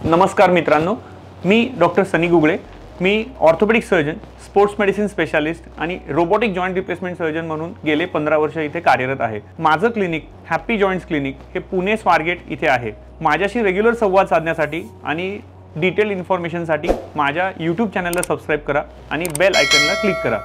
नमस्कार मित्रांनो, मी डॉक्टर सनी गुगळे. मी orthopaedic surgeon, sports medicine specialist आणि रोबोटिक जॉइंट रिप्लेसमेंट सर्जन म्हणून गेले 15 वर्ष इथे कार्यरत आहे. माझं क्लिनिक हॅपी जॉइंट्स क्लिनिक हे पुणे स्वारगेट इथे आहे. माझ्याशी रेग्युलर संवाद साधण्यासाठी आणि डिटेल इन्फॉर्मेशनसाठी माझ्या यूट्यूब चॅनलला सबस्क्राईब करा आणि बेल आयकॉनला क्लिक करा.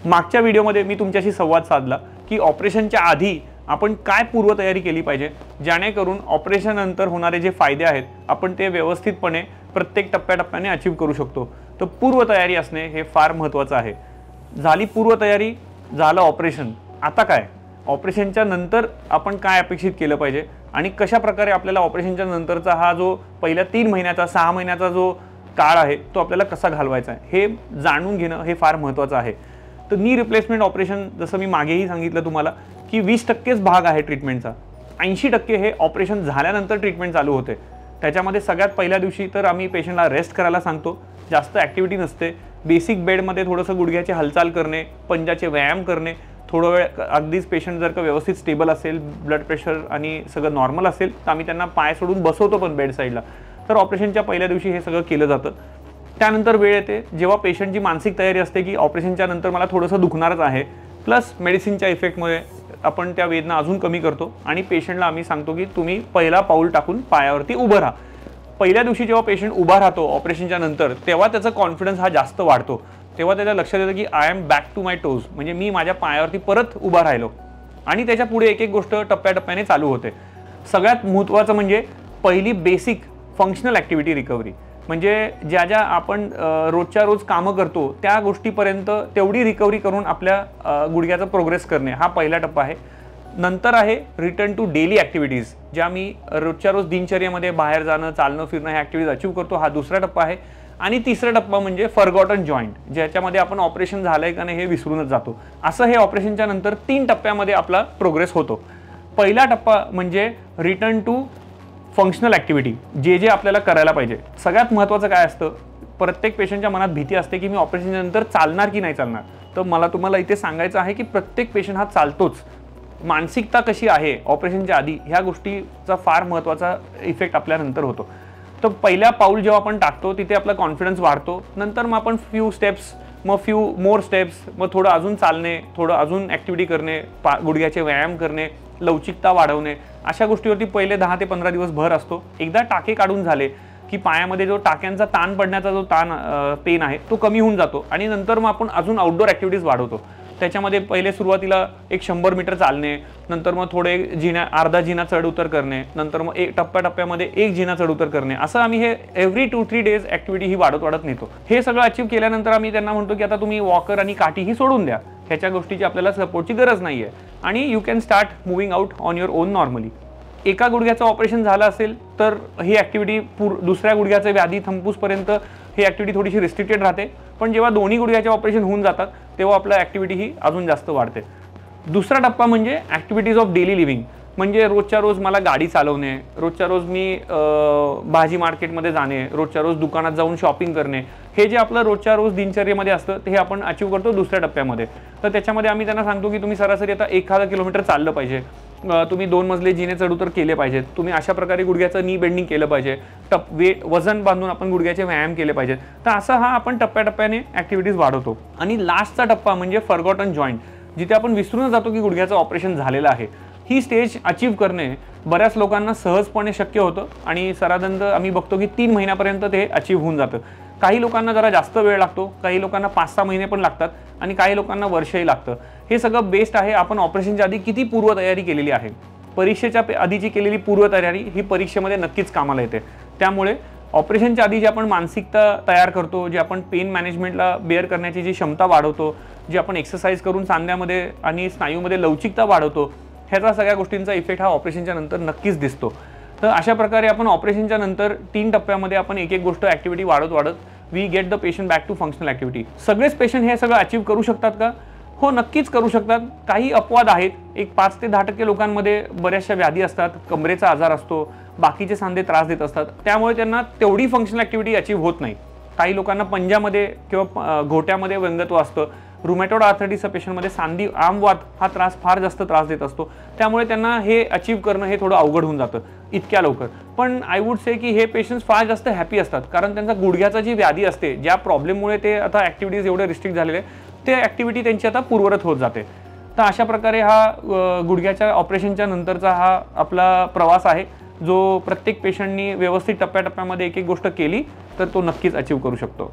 मागच्या व्हिडिओमध्ये मी तुमच्याशी संवाद साधला की ऑपरेशनच्या आधी आपण काय पूर्वतयारी केली पाहिजे, जेणेकरून ऑपरेशन नंतर होणारे जे फायदे आहेत आपण ते व्यवस्थितपणे प्रत्येक टप्प्याटप्प्याने अचीव करू शकतो. तर पूर्वतयारी असणे हे फार महत्त्वाचं आहे. झाली पूर्वतयारी, झालं ऑपरेशन. आता काय, ऑपरेशनच्या नंतर आपण काय अपेक्षित केलं पाहिजे आणि कशा प्रकारे आपल्याला ऑपरेशनच्या नंतरचा हा जो पहिल्या 3 महिन्याचा 6 महिन्याचा जो काळ आहे तो आपल्याला कसा घालवायचा आहे हे जाणून घेणं हे फार महत्त्वाचं आहे. तर नी रिप्लेसमेंट ऑपरेशन, जसं मी मागेही सांगितलं तुम्हाला की 20%च भाग आहे ट्रीटमेंटचा. 80% हे ऑपरेशन झाल्यानंतर ट्रीटमेंट चालू होते. त्याच्यामध्ये सगळ्यात पहिल्या दिवशी तर आम्ही पेशंटला रेस्ट करायला सांगतो. जास्त ॲक्टिव्हिटी नसते. बेसिक बेडमध्ये थोडंसं गुडघ्याची हालचाल करणे, पंजाचे व्यायाम करणे, थोडा वेळ अगदीच पेशंट जर का व्यवस्थित स्टेबल असेल, ब्लड प्रेशर आणि सगळं नॉर्मल असेल तर आम्ही त्यांना पाय सोडून बसवतो पण बेड साईडला. तर ऑपरेशनच्या पहिल्या दिवशी हे सगळं केलं जातं. त्यानंतर वेळ येते जेव्हा पेशंटची मानसिक तयारी असते की ऑपरेशनच्या नंतर मला थोडंसं दुखणारच आहे, प्लस मेडिसिनच्या इफेक्टमुळे आपण त्या वेदना अजून कमी करतो आणि पेशंटला आम्ही सांगतो की तुम्ही पहिला पाऊल टाकून पायावरती उभं राहा. पहिल्या दिवशी जेव्हा पेशंट उभा राहतो ऑपरेशनच्या नंतर, तेव्हा त्याचा कॉन्फिडन्स हा जास्त वाढतो. तेव्हा त्याच्या लक्षात येतं की I am back to my toes, म्हणजे मी माझ्या पायावरती परत उभा राहिलो. आणि त्याच्या पुढे एक एक गोष्ट टप्प्याटप्प्याने चालू होते. सगळ्यात महत्त्वाचं म्हणजे पहिली बेसिक फंक्शनल ॲक्टिव्हिटी रिकव्हरी, म्हणजे ज्या ज्या आपण रोजच्या रोज कामं करतो त्या गोष्टीपर्यंत तेवढी रिकव्हरी करून आपल्या गुडघ्याचा प्रोग्रेस करणे हा पहिला टप्पा आहे. नंतर आहे रिटर्न टू डेली ॲक्टिव्हिटीज, ज्या मी रोजच्या रोज दिनचर्येमध्ये बाहेर जाणं, चालणं, फिरणं ह्या ॲक्टिव्हिटीज अचीव करतो. हा दुसरा टप्पा आहे. आणि तिसरा टप्पा म्हणजे फॉरगॉटन जॉईंट, ज्याच्यामध्ये आपण ऑपरेशन झालं आहे का नाही हे विसरूनच जातो. असं हे ऑपरेशनच्या नंतर 3 टप्प्यामध्ये आपला प्रोग्रेस होतो. पहिला टप्पा म्हणजे रिटर्न टू फंक्शनल ॲक्टिव्हिटी, जे जे आपल्याला करायला पाहिजे. सगळ्यात महत्त्वाचं काय असतं, प्रत्येक पेशंटच्या मनात भीती असते की मी ऑपरेशनच्या नंतर चालणार की नाही चालणार. तर मला तुम्हाला इथे सांगायचं आहे की प्रत्येक पेशंट हा चालतोच. मानसिकता कशी आहे ऑपरेशनच्या आधी ह्या गोष्टीचा फार महत्त्वाचा इफेक्ट आपल्यानंतर होतो. तर पहिल्या पाऊल जेव्हा आपण टाकतो तिथे आपला कॉन्फिडन्स वाढतो. नंतर मग आपण फ्यू स्टेप्स, मग फ्यू मोर स्टेप्स, मग थोडं अजून चालणे, थोडं अजून ॲक्टिव्हिटी करणे, गुडघ्याचे व्यायाम करणे, लवचिकता वाढवणे, अशा गोष्टीवरती पहिले 10 ते 15 दिवस भर असतो. एकदा टाके काढून झाले की पायामध्ये जो टाक्यांचा ताण पडण्याचा जो पेन आहे तो कमी होऊन जातो. आणि नंतर मग आपण अजून आउटडोर ॲक्टिव्हिटीज वाढवतो. त्याच्यामध्ये पहिले सुरुवातीला 100 मीटर चालणे, नंतर मग थोडे अर्धा जिना चढ उतर करणे, नंतर मग एक टप्प्याटप्प्यामध्ये 1 जिना चढ उतर करणे, असं आम्ही हे एव्हरी 2-3 डेज ॲक्टिव्हिटी ही वाढत नेतो. हे सगळं अचीव केल्यानंतर आम्ही त्यांना म्हणतो की आता तुम्ही वॉकर आणि काठीही सोडून द्या. ह्याच्या गोष्टीची आपल्याला सपोर्टची गरज नाही आहे आणि you can start moving out on your on normally. एका गुडघ्याचं ऑपरेशन झालं असेल तर ही ॲक्टिव्हिटी दुसऱ्या गुडघ्याचे व्याधी थांबूसपर्यंत ही ॲक्टिव्हिटी थोडीशी रिस्ट्रिक्टेड राहते. पण जेव्हा दोन्ही गुडघ्याचे ऑपरेशन होऊन जातात तेव्हा आपल्या ॲक्टिव्हिटी ही अजून जास्त वाढते. दुसरा टप्पा म्हणजे ॲक्टिव्हिटीज ऑफ डेली लिव्हिंग, म्हणजे रोजच्या रोज मला गाडी चालवणे, रोजच्या रोज मी भाजी मार्केटमध्ये जाणे, रोजच्या रोज दुकानात जाऊन शॉपिंग करणे, हे जे आपलं रोजच्या रोज दिनचर्येमध्ये असतं ते हे आपण अचीव करतो दुसऱ्या टप्प्यामध्ये. तर त्याच्यामध्ये आम्ही त्यांना सांगतो की तुम्ही सरासरी आता 1,000 किलोमीटर चाललं पाहिजे, तुम्ही 2 मजले जिने चढउतर केले पाहिजेत, तुम्ही अशा प्रकारे गुडघ्याचं नी बेंडिंग केलं पाहिजे, वजन बांधून आपण गुडघ्याचे व्यायाम केले पाहिजेत. तर असं हा आपण टप्प्याटप्प्याने ॲक्टिव्हिटीज वाढवतो. आणि लास्टचा टप्पा म्हणजे फॉरगॉटन जॉईंट, जिथे आपण विसरूनच जातो की गुडघ्याचं ऑपरेशन झालेलं आहे. ही स्टेज अचीव करणे बऱ्याच लोकांना सहजपणे शक्य होतं आणि साधारणतः आम्ही बघतो की 3 महिन्यापर्यंत ते अचीव होऊन जातं. काही लोकांना जरा जास्त वेळ लागतो, काही लोकांना 5-6 महिने पण लागतात आणि काही लोकांना वर्षही लागतं. हे सगळं बेस्ट आहे आपण ऑपरेशनच्या आधी किती पूर्वतयारी केलेली आहे. परीक्षेच्या आधीची केलेली पूर्वतयारी ही परीक्षेमध्ये नक्कीच कामाला येते. त्यामुळे ऑपरेशनच्या आधी जे आपण मानसिकता तयार करतो, जे आपण पेन मॅनेजमेंटला बेअर करण्याची जी क्षमता वाढवतो, जे आपण एक्सरसाइज करून सांध्यामध्ये आणि स्नायूमध्ये लवचिकता वाढवतो, ह्याचा सगळ्या गोष्टींचा इफेक्ट हा ऑपरेशनच्या नंतर नक्कीच दिसतो. तर अशा प्रकारे आपण ऑपरेशनच्या नंतर 3 टप्प्यामध्ये आपण एक एक गोष्ट ॲक्टिव्हिटी वाढत we get the patient back to functional activity. सगळेच पेशंट हे सगळं अचीव करू शकतात का? हो, नक्कीच करू शकतात. काही अपवाद आहेत. एक 5 ते 10% लोकांमध्ये बऱ्याचशा व्याधी असतात, कमरेचा आजार असतो, बाकीचे सांधे त्रास देत असतात, त्यामुळे त्यांना तेवढी फंक्शनल ॲक्टिव्हिटी अचीव होत नाही. काही लोकांना पंजामध्ये किंवा घोट्यामध्ये व्यंगत्व असतं, रुमॅटॉइड आर्थरायटिसच्या पेशंटमध्ये सांधी आमवात हा त्रास फार जास्त त्रास देत असतो, त्यामुळे त्यांना हे अचीव करणं हे थोडं अवघड होऊन जातं इतक्या लवकर. पण आय वुड से की हे पेशंट्स फार जास्त हॅपी असतात, कारण त्यांचा गुडघ्याचा जी व्याधी असते, ज्या प्रॉब्लेममुळे ते आता ॲक्टिव्हिटीज एवढे रिस्ट्रिक्ट झालेले, ते ॲक्टिव्हिटी त्यांची आता पूर्वरत होत जाते. तर अशा प्रकारे हा गुडघ्याच्या ऑपरेशनच्या नंतरचा हा आपला प्रवास आहे, जो प्रत्येक पेशंटनी व्यवस्थित टप्प्याटप्प्यामध्ये एक एक गोष्ट केली तर तो नक्कीच अचीव करू शकतो.